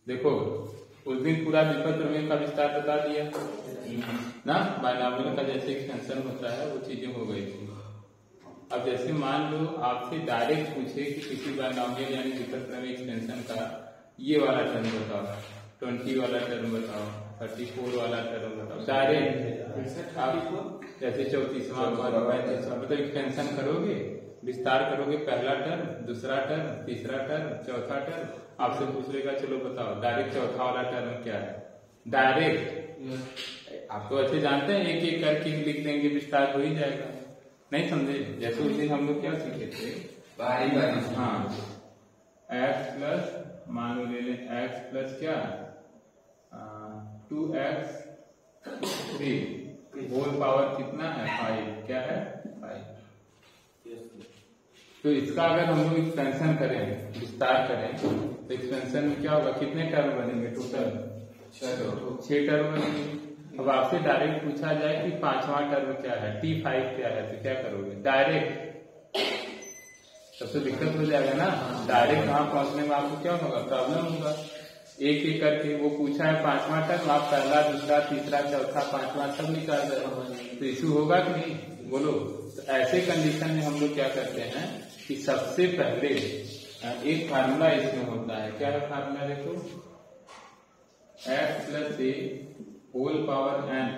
देखो उस दिन पूरा विपद प्रमेय का विस्तार बता दिया ना, बायनॉमियल का जैसे एक्सटेंशन होता है वो चीजें हो गई थी। अब जैसे मान लो आपसे डायरेक्ट पूछे कि किसी बायनॉमियल यानी विपद प्रमेय एक्सटेंशन का ये वाला टर्म बताओ, 20 वाला टर्म बताओ, 34 वाला टर्म बताओ, डायरेक्ट आप जैसे 34वां मतलब एक्सटेंशन करोगे, विस्तार करोगे, पहला टर्म, दूसरा टर्म, तीसरा टर्म, चौथा टर्म, आपसे पूछ लेगा चलो बताओ डायरेक्ट चौथा वाला टर्म क्या है। डायरेक्ट आप तो अच्छे जानते हैं, एक एक करके लिख देंगे विस्तार हो ही जाएगा। नहीं समझे? जैसे उस दिन हम लोग क्या सीखे थे, बारी बारी। हाँ, एक्स प्लस मान लो ले लें एक्स प्लस क्या 2x3 होल पावर कितना है 5, क्या है 5। तो इसका अगर हम लोग एक्सपेंशन करें, विस्तार करें, तो एक्सपेंशन में क्या होगा, कितने टर्म बनेंगे टोटल 6 टर्म बनेंगे। अब आपसे डायरेक्ट पूछा जाए कि 5वां टर्म क्या है, T5 क्या है, तो क्या करोगे डायरेक्ट, तब तो दिक्कत हो जाएगा ना। डायरेक्ट वहां पहुंचने में आपको क्या होगा, प्रॉब्लम होगा। एक एक करके वो पूछा है 5वां टर्म, आप पहला, दूसरा, तीसरा, चौथा, 5वां सब निकाल रहे, तो इशू होगा कि नहीं, बोलो। तो ऐसे कंडीशन में हम लोग क्या करते हैं कि सबसे पहले एक फार्मूला इसमें होता है, क्या है फार्मूला देखो, x plus A whole power n,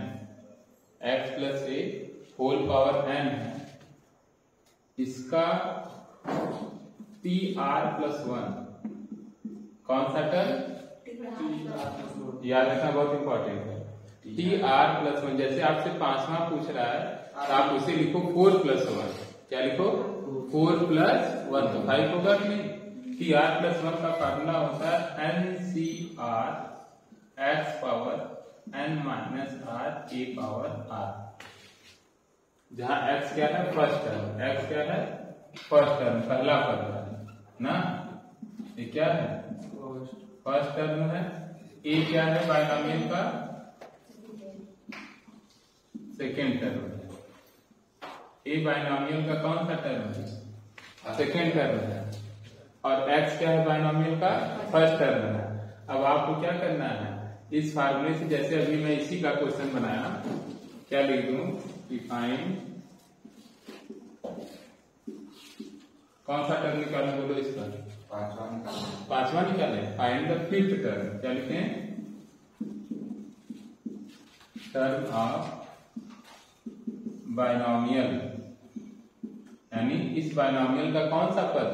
x plus A whole power n है, इसका TR+1 कौन सा टर्म, याद रखना बहुत इंपॉर्टेंट है, TR+1। जैसे आपसे 5वां पूछ रहा है तो आप उसे लिखो 4+1, क्या लिखो 4+1, तो 5 होगा कि नहीं। TR+1 का फार्मूला होता है NCR x power n minus r a power r, जहां x क्या है फर्स्ट टर्म, x क्या है फर्स्ट टर्म, पहला पद है ना, ये क्या है फर्स्ट टर्म है, a क्या है बायनॉमियल का सेकेंड टर्म है, a बायनॉमियल का कौन सा टर्म है, सेकेंड टर्म है, और x क्या है बायनॉमियल का फर्स्ट टर्म है। अब आपको क्या करना है, इस फार्मूले से, जैसे अभी मैं इसी का क्वेश्चन बनाया, क्या लिख दूं कि फाइंड कौन सा टर्म निकालना, बोलो इसका 5वां निकाले, फाइंड द 5th टर्म, क्या लिखें, टर्म ऑफ बायनॉमियल, यानी इस बायनॉमियल का कौन सा पद,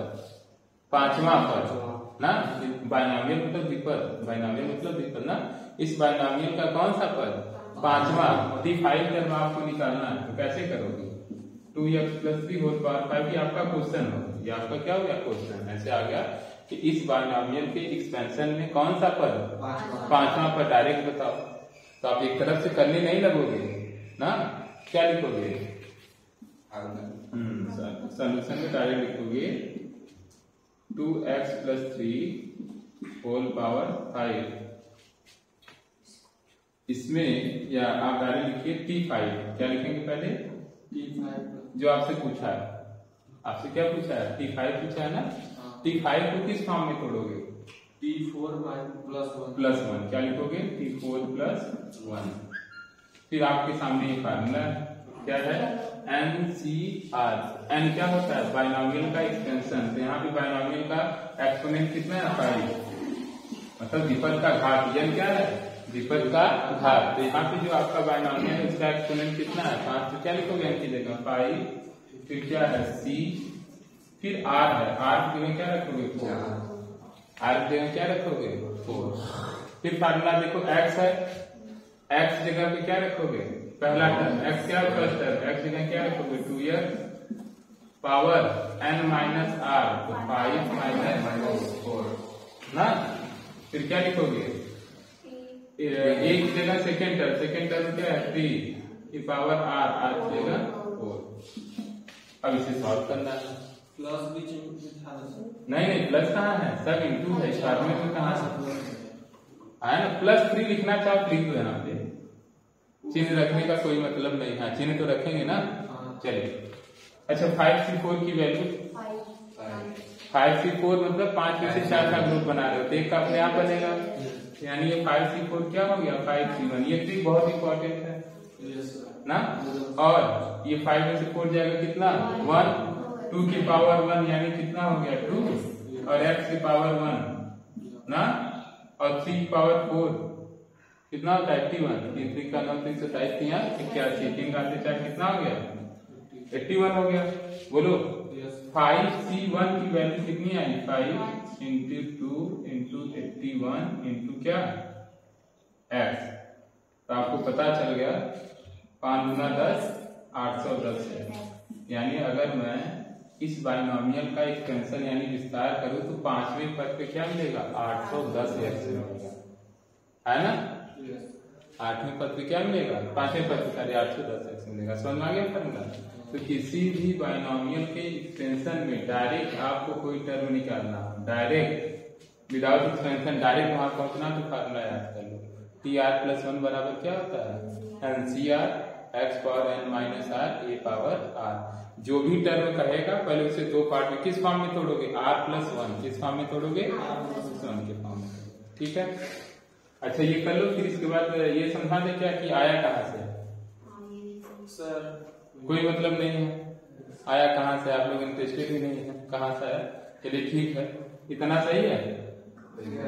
5वां पद ना, बायनॉमियल मतलब विपद, बायनॉमियल मतलब विपद ना, इस बायनॉमियल का कौन सा पद 5वां, T5 टर्म आपको निकालना है। तो कैसे करोगे, 2x+3 होल पावर 5, ये आपका क्वेश्चन हो, ये आपका क्या हो गया क्वेश्चन, ऐसे आ गया कि इस बायनॉमियल के एक्सपेंशन में कौन सा पद 5वां पद, डायरेक्ट बताओ। तो आप एक तरफ से करने नहीं लगोगे ना, क्या लिखोगे, सोल्यूशन में डायरेक्ट लिखोगे 2x+3 होल पावर 5, इसमें या आप डायरेक्ट लिखिए T5, क्या लिखेंगे पहले T5, जो आपसे पूछा है, आपसे क्या पूछा है, T5 पूछा है ना, T5 को किस फॉर्म में तोड़ोगे, T4+1, क्या लिखोगे T4+1। फिर आपके सामने ये फार्मूला है, क्या है NCR, n क्या होता है बायनॉमियल का एक्सटेंशन, तो यहाँ पे बायनॉमियल का एक्सपोनेंट कितना है 5, मतलब विपद का घात, n क्या है विपद का घात, तो यहाँ पे जो आपका बायनॉमियल है उसका एक्सपोनेंट कितना है 5, तो क्या लिखोगे n की जगह 5, फिर क्या है c, फिर r है, r की जगह क्या रखोगे 4, r की जगह क्या रखोगे 4, फिर फार्मूला देखो x है, x जगह पे क्या रखोगे पहला टर्म, x क्या फर्स्ट टर्म, x जगह क्या रखोगे 2x power n minus r, तो 5 माइनस 4 ना, फिर क्या लिखोगे, एक जगह सेकेंड टर्म क्या है 3 की पावर r, r की जगह 4। अब इसे सॉल्व करना है, प्लस बीच नहीं प्लस कहाँ है, सब इंटू है, फार्मूले में कहाँ है ना, +3 लिखना चाहो लिख दो, यहाँ पे चिन्ह रखने का कोई मतलब नहीं है, चिन्ह तो रखेंगे ना, चलिए। अच्छा 5 से 4 की वैल्यू 5C4 मतलब 5 में से 4 का ग्रुप बना रहे हो तो एक का अपने आप बनेगा, यानी ये 5C4 क्या हो गया 5C1। ये ट्रिक बहुत इंपॉर्टेंट है ना। और ये 5 में से 4 जाएगा कितना 1, 2 की पावर 1 यानी कितना हो गया 2 और x की पावर 1 ना, और 3 की पावर 4 कितना होता है 81। 3 का नाम 327 81, 3 का 4 कितना हो गया 81 हो गया। बोलो 5C1 की वैल्यू कितनी आई 5 इंटू 2 इंटू 81 इंटू क्या x। तो आपको पता चल गया 5 गुना 10 810 है। यानी अगर मैं इस बाइनोमियल का एक्सटेंशन यानी विस्तार करूं तो 5वें पद पे क्या मिलेगा 810 x मिलेगा, है ना। 8वें पद पे क्या मिलेगा 5वें पद पे 810 x मिलेगा। समझ में आ गया फॉर्मूला। तो किसी भी बाइनोमियल के एक्सटेंशन में डायरेक्ट आपको कोई टर्म निकालना, डायरेक्ट विदाउट एक्सटेंशन डायरेक्ट वहां पहुंचना तो फार्मूला याद कर लो। TR+1 बराबर क्या होता है NCR x power n minus r a power r। जो भी टर्म कहेगा पहले उसे दो पार्ट में किस फॉर्म में तोड़ोगे r+1, किस फॉर्म में तोड़ोगे r+1 के फॉर्म में, ठीक है। अच्छा ये कर लो, फिर इसके बाद ये समझा दे क्या कि आया कहाँ से सर, कोई मतलब नहीं है आया कहाँ से, आप लोग इंटरेस्टेड ही नहीं है कहाँ से आया। चलिए ठीक है, इतना सही है।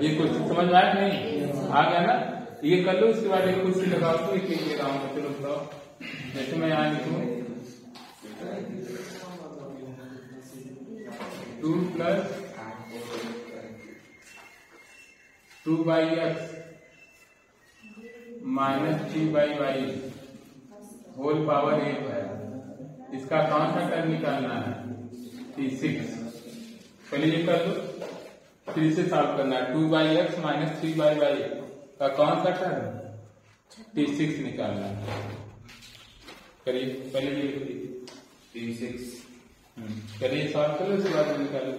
ये कुछ समझ में आया नहीं आ गया ना। ये कर लो, उसके बाद एक कुर्सी लगाओ तो एक लिख रहा हूँ। चलो बताओ, जैसे मैं यहाँ लिखूँ 2 + 2x - 3y होल पावर 8 है। इसका कौन सा टर्म निकालना है T6। पहले ये कर लो, फिर इसे सॉल्व करना है। 2x - 3y का कौन सा टर्म T6 निकालना है। करिए पहले ये T6 करिए सॉल्व कर लो, उसके बाद में निकालो।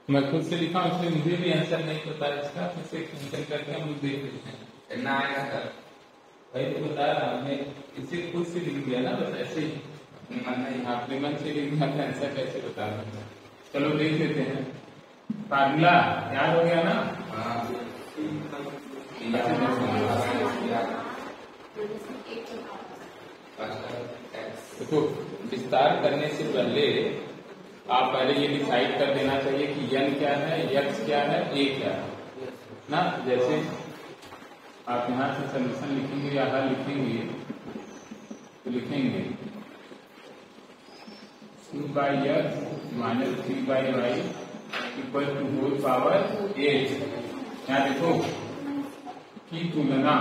मैं खुद से लिखा हूँ इसलिए मुझे भी आंसर नहीं पता है इसका, फिर से कैंसिल करके हम लोग देख लेते हैं। कितना आएगा सर? भाई तो बता रहा हूँ मैं, इसे खुद से लिख दिया ना बस ऐसे ही। आपने मन से लिख दिया था, आंसर कैसे बता रहा हूँ। चलो देख लेते हैं। फार्मूला याद हो गया ना। देखो विस्तार करने से पहले आप पहले ये डिसाइड कर देना चाहिए कि n क्या है, x क्या है, a क्या है ना। जैसे आप यहाँ से सोल्यूशन लिखेंगे या हल लिखेंगे तो लिखेंगे 2x - 3y = होल पावर 8। यहाँ देखो की तुलना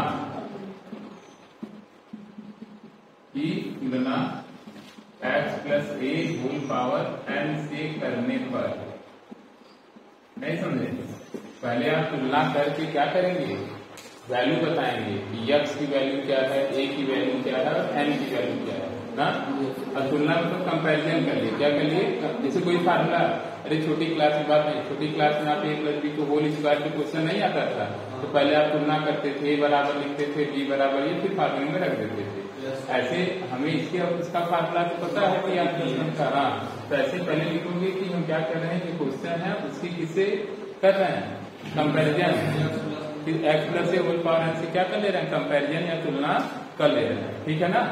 x + a whole power n से करने पर, नहीं समझे। पहले आप तुलना करके क्या करेंगे वैल्यू बताएंगे कि x की वैल्यू क्या है, a की वैल्यू क्या है और n की वैल्यू क्या है ना। और तुलना मतलब कंपैरिजन कर लिए, क्या कर लिए, जैसे कोई फार्मूला, अरे छोटी क्लास की बात नहीं, छोटी क्लास में आप a + b को होल स्क्वायर के क्वेश्चन नहीं आता था तो पहले आप तुलना करते थे, a बराबर लिखते थे, b बराबर ये, फिर फार्मूले में रख देते थे। ऐसे हमें इसके और इसका फार्मूला तो पता है कि आप हाँ, तो ऐसे पहले लिखोगे कि हम क्या कर रहे हैं, जो क्वेश्चन है उसकी किससे कर रहे हैं कंपैरिजन, फिर x + a whole power n से क्या कर ले रहे हैं कंपैरिजन या तुलना कर ले रहे हैं, ठीक है ना।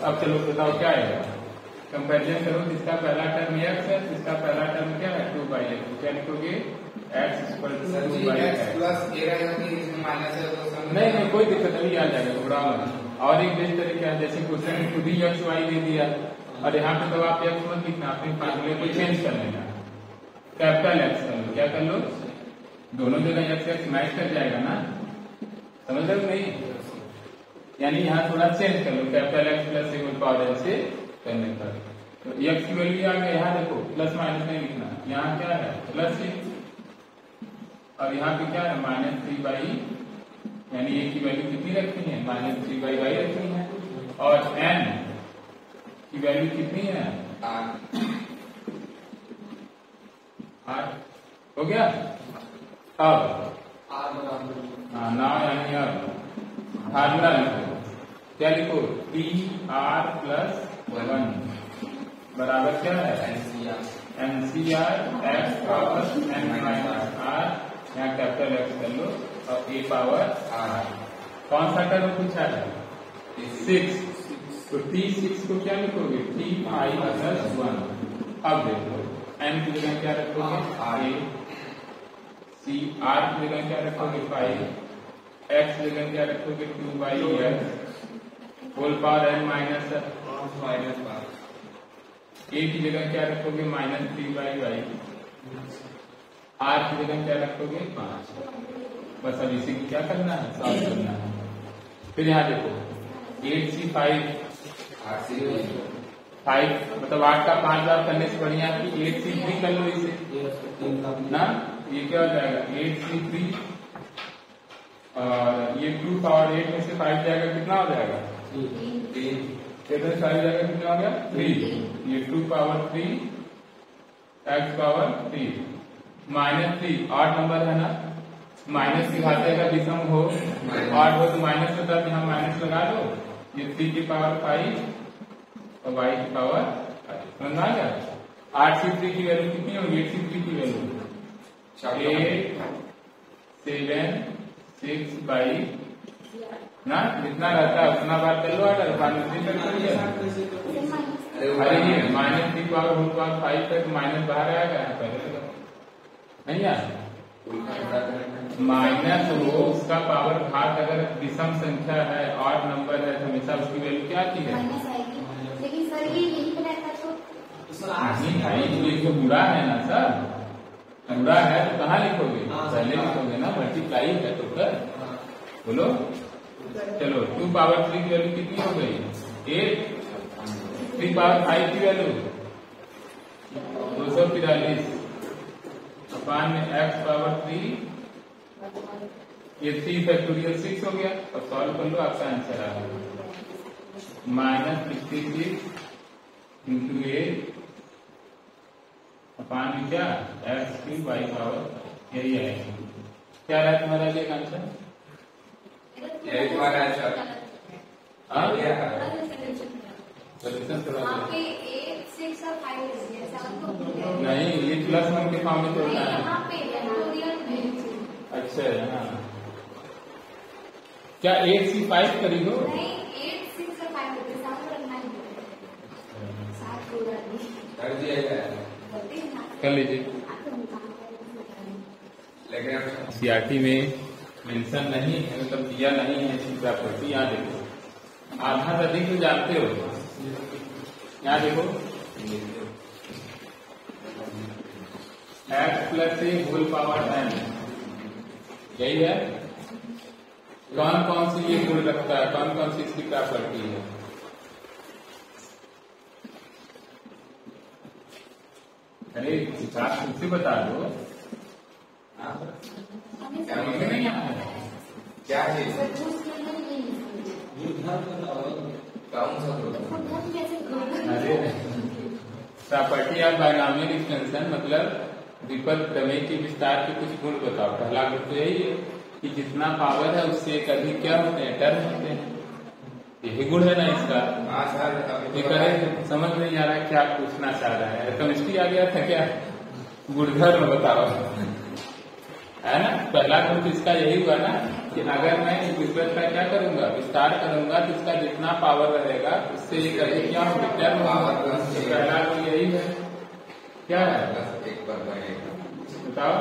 अब चलो बताओ क्या आएगा, कंपैरिजन करो। जिसका पहला टर्म x है, जिसका पहला टर्म क्या है 2x, क्या लिखोगे x = 2x। नहीं कोई दिक्कत नहीं, आ जाएगा थोड़ा। और एक बेस्ट तरीका है, जैसे क्वेश्चन में खुद ही x y दे दिया और यहाँ पे तो आप x मत लिखना, अपने फार्मूले को चेंज कर लेना, कैपिटल X कर लो। क्या कर लो, दोनों जगह x मैच कर जाएगा ना, समझ रहे नहीं। यानी यहाँ थोड़ा चेंज कर लो, capital X + a whole power n से करने पर। तो x की वैल्यू आ गया, यहाँ देखो प्लस माइनस नहीं लिखना, यहाँ क्या है +6 और यहाँ पे क्या है -3y, यानी a की वैल्यू कितनी रखनी है -3y रखनी है, और n की वैल्यू कितनी है 8 हो गया। अब नाउ यानी अब फार्मूला लिखो, क्या लिखो, टी आर प्लस 1 बराबर क्या है, nCr x power n minus r, यहाँ कैपिटल एक्स कर लो और ए पावर आर। कौन सा टर्म पूछा है, 6, तो T6 को क्या लिखोगे, T आई प्लस 1। अब देखो n की जगह क्या रखोगे, आई, सी आर की जगह क्या रखोगे, 5, x की जगह क्या रखोगे, 2/x whole power n minus a की जगह क्या रखोगे, -3/y, r की जगह क्या रखोगे, 5। बस अब इसी को क्या करना है, सॉल्व करना है। फिर यहाँ देखो 8C5 मतलब 8 का 5 बार करने से बढ़िया कि 8C3 कर लो इसे ना, ये क्या हो जाएगा 8C3 और ये 2 पावर 8 में से 5 जाएगा, कितना हो जाएगा 3, 5 जाएगा, कितना हो गया 3, ये 2 पावर 3 x पावर 3 -3 8 नंबर है ना, माइनस की घाते का विषम हो, 8 हो तो माइनस होता है, यहाँ माइनस लगा दो, ये 3 की पावर 5 और y की पावर 5, समझ आ गया। 8C3 की वैल्यू कितनी होगी, 8C3 की वैल्यू 8 7 6 बाई ना, जितना रहता है उतना बार कर लो, अरे ये -3 पावर होल पावर 5 तक माइनस बाहर आएगा, पहले नहीं यार, माइनस हो उसका पावर घात अगर विषम संख्या है, ऑड नंबर है, तो हमेशा उसकी वैल्यू क्या आती है, लेकिन सर ये यही रहता नहीं भाई, ये तो बुरा है ना सर, बुरा है तो कहाँ लिखोगे, पहले लिखोगे ना, मल्टीप्लाई है तो कर, बोलो चलो 2 पावर 3 की वैल्यू कितनी हो गई, 8, 3 पावर 5 की वैल्यू 243 अपान में x पावर 3, ये 3 फैक्टोरियल 6 हो गया। अब सॉल्व कर लो, आपका आंसर आ गया -66 इंटू 8 अपान में क्या x3 y पावर, यही आएगा। क्या रहा तुम्हारा ये आंसर, यही तुम्हारा आंसर, नहीं, ये +1 के फॉर्म में तो होता है। अच्छा है, हाँ, क्या 8C5 करी हो, कर लीजिए। सीआरटी में मेंशन नहीं है, मतलब दिया नहीं है इसकी प्रॉपर्टी। यहाँ देखो आधा से अधिक तो जानते हो, यहाँ देखो x plus A whole power n, यही है। कौन कौन सी ये गुण रखता है, कौन कौन सी इसकी प्रॉपर्टी है, अरे आप खुद से बता दो, नहीं आता है क्या है, अरे प्रॉपर्टी ऑफ बायनॉमियल एक्सटेंशन मतलब द्विपद प्रमेय के विस्तार के कुछ गुण बताओ। पहला गुण तो यही है कि जितना पावर है उससे एक अधिक क्या होते हैं, टर्म होते हैं, यही गुण है ना इसका। ये करे समझ नहीं आ रहा है क्या पूछना चाह रहा है, केमिस्ट्री आ गया था क्या, गुणधर्म बताओ, है ना। पहला गुण तो इसका यही हुआ ना कि अगर मैं इस विस्तार का क्या करूंगा, विस्तार करूंगा तो इसका जितना पावर रहेगा उससे एक अधिक क्या होगा, टर्म होगा। पहला गुण यही है, क्या है बताओ,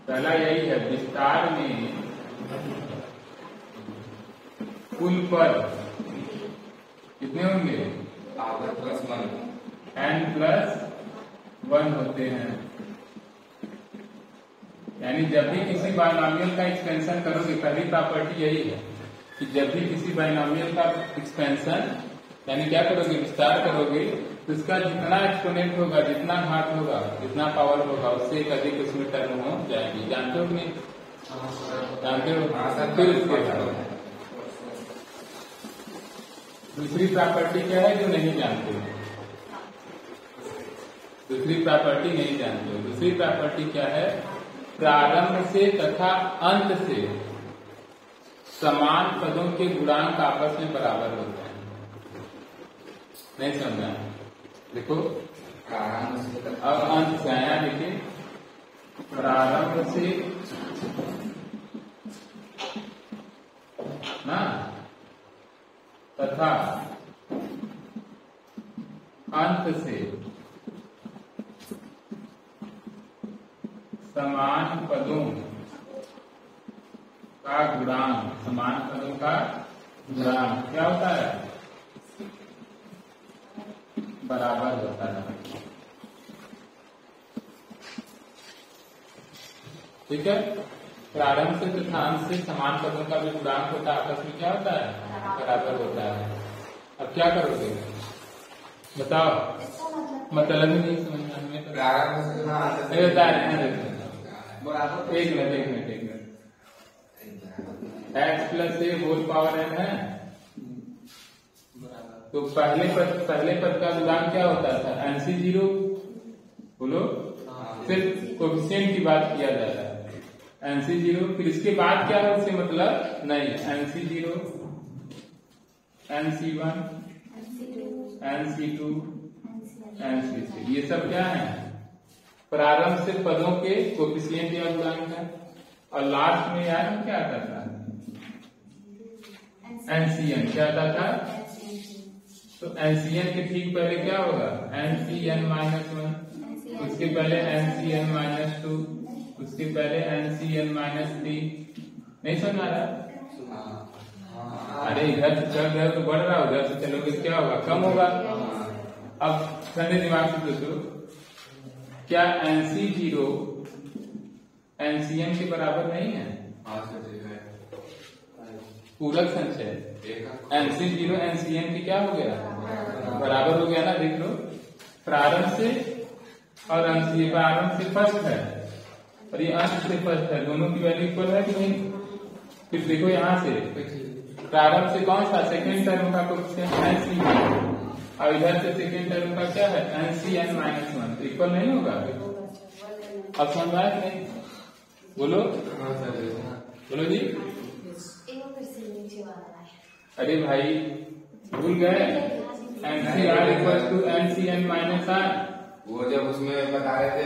पहला यही है, विस्तार में कुल पद कितने होंगे, n+1 होते हैं। यानी जब भी किसी बायनॉमियल का एक्सपेंशन करोगे, पहली प्रॉपर्टी यही है कि जब भी किसी बायनॉमियल का एक्सपेंशन यानी क्या करोगे, विस्तार करोगे, तो उसका जितना एक्सपोनेंट होगा, जितना घात होगा, जितना पावर होगा, उससे एक अधिक उसमें टर्म हो जाएगी। जानते हो कि नहीं, जानते हो। फिर इसके बाद दूसरी प्रॉपर्टी क्या है जो नहीं जानते हो, दूसरी प्रॉपर्टी नहीं जानते हो। दूसरी प्रॉपर्टी क्या है? प्रारंभ से तथा अंत से समान पदों के गुणांक आपस में बराबर होते हैं। नहीं समझा? देखो अब अंत से आया, देखिए प्रारंभ से ना तथा अंत से समान पदों का गुणांक, समान पदों का गुणांक क्या होता है? बराबर होता है। ठीक है, प्रारंभ से तथा अंत से समान पदों का जो गुणांक होता है आपस में क्या होता है? बराबर होता है। अब क्या करोगे बताओ? मतलब ही नहीं समझ में हमें तो बता रहे हैं। एक minute x plus A whole power n है, तो पहले पद का गुणांक क्या होता था? NC0। बोलो, सिर्फ कोएफिशिएंट की बात किया जाता है NC0। फिर इसके बाद क्या है उससे मतलब नहीं, NC0, NC1, NC2, NC3, ये सब क्या है? प्रारंभ से पदों के कोएफिशिएंट या गुणांक है। और लास्ट में यार क्या आता था? NCN। क्या आता था? तो NCN के ठीक पहले क्या होगा? NCN-1, उसके पहले NCN-2, उसके पहले NCN-3। नहीं समझ आ रहा? अरे इधर से चल रहे हो तो बढ़ रहा, उधर से चलोगे क्या होगा? कम होगा। अब ठंडे दिमाग से सोचो, क्या NC0 NCN के बराबर नहीं है? पूरक संचय NC0 NCN की क्या हो गया? बराबर हो गया ना। देख लो, प्रारंभ से और अंत से, प्रारंभ से फर्स्ट है और ये अंत से फर्स्ट है, दोनों की वैल्यू इक्वल है कि नहीं? फिर देखो यहाँ से प्रारंभ से कौन सा? सेकेंड टर्म का कोएफिशिएंट NC1 और इधर से सेकेंड टर्म का क्या है? NCN-1। इक्वल नहीं होगा? अब समझ में आया कि नहीं? बोलो बोलो जी। अरे भाई भूल गए, NCR इक्वल टू NCN-R। वो जब उसमें बता रहे थे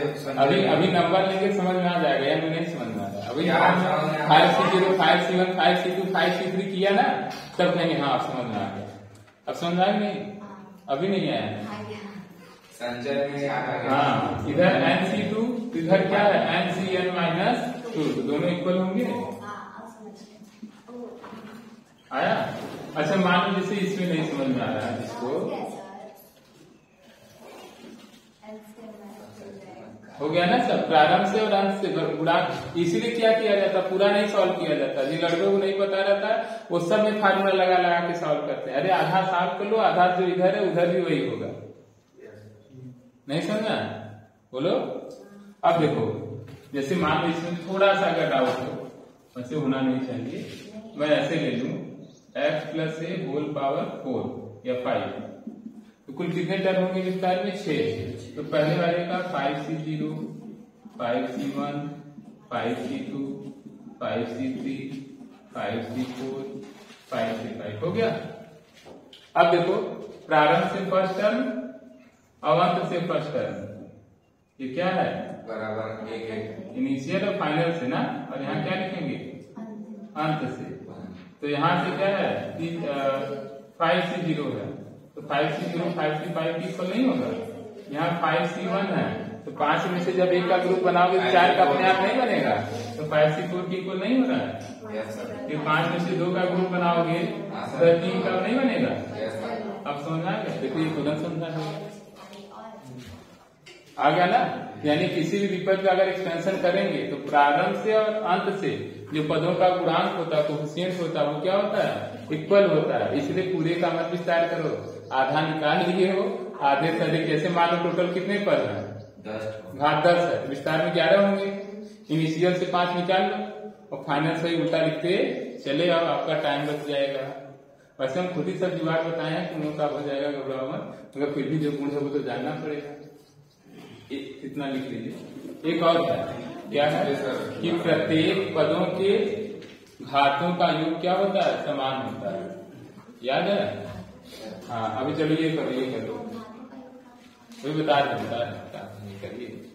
अभी नंबर लेके समझ में आ जाएगा, या नहीं समझ में आ रहा? अभी 5C0, 5C1, 5C2, 5C3 किया ना, तब कहेंगे हाँ अब समझ में आ गया। अब समझ में आया नहीं? अभी नहीं आया संचय में आ गया। हाँ, इधर NC2, इधर क्या है? NCN-2, तो दोनों इक्वल होंगे। आया? अच्छा मान लो जैसे इसमें नहीं समझ में आ रहा है, इसको हो गया ना सब, प्रारंभ से और अंत से गुणांक। इसीलिए क्या किया जाता? पूरा नहीं सॉल्व किया जाता। जिन लड़कों को नहीं पता रहता वो सब में फार्मूला लगा के सॉल्व करते हैं। अरे आधा सॉल्व कर लो, आधा जो इधर है उधर भी वही होगा। नहीं समझा? बोलो। अब देखो, जैसे मान लो इसमें थोड़ा सा अगर डाउट हो, वैसे होना नहीं चाहिए, मैं ऐसे ले लूं x plus A whole power 4 या 5, तो कुल कितने टर्म होंगे विस्तार में? 6। तो पहले वाले का 5C0, 5C1, 5C2, 5C3, 5C4, 5C5 हो गया। अब देखो, प्रारंभ से फर्स्ट टर्म और अंत से फर्स्ट टर्म, ये क्या है? बराबर एक इनिशियल और फाइनल से ना। और यहाँ क्या लिखेंगे? अंत से। तो यहाँ से क्या है? 5C0 है, तो 5C0 5C5 की इक्वल नहीं होगा। यहाँ 5C1 है, तो 5 में से जब एक का ग्रुप बनाओगे तो 4 का अपने आप नहीं बनेगा, तो 5C4 की इक्वल नहीं हो रहा है। फिर 5 में से 2 का ग्रुप बनाओगे तो 3 का नहीं बनेगा। अब समझ आ गया? देखो ये तुरंत समझा है, आ गया ना। यानी किसी भी विपद का अगर एक्सपेंशन करेंगे तो प्रारंभ से और अंत से जो पदों का गुणांक होता है, कोएफिशिएंट होता है, वो क्या होता है? इक्वल होता है। इसलिए पूरे का मत विस्तार करो, आधा निकाल लिए हो, आधे से अधिक। जैसे मान लो टोटल कितने पद है? 10 घात 10 है, विस्तार में 11 होंगे। इनिशियल से 5 निकाल लो और फाइनल से ही उल्टा लिखते चले आओ, आपका टाइम बच जाएगा। वैसे हम खुद ही सब जुगाड़ बताए हैं कि गुणों का हो जाएगा, घबराओ मत, मगर फिर भी जो गुण है वो तो जानना पड़ेगा। कितना लिख लीजिए। एक और है, क्या है कि प्रत्येक पदों के घातों का योग क्या होता है, समान होता है। याद है? हाँ, अभी चलो ये करो, ये करो, वही बता रहे करिए।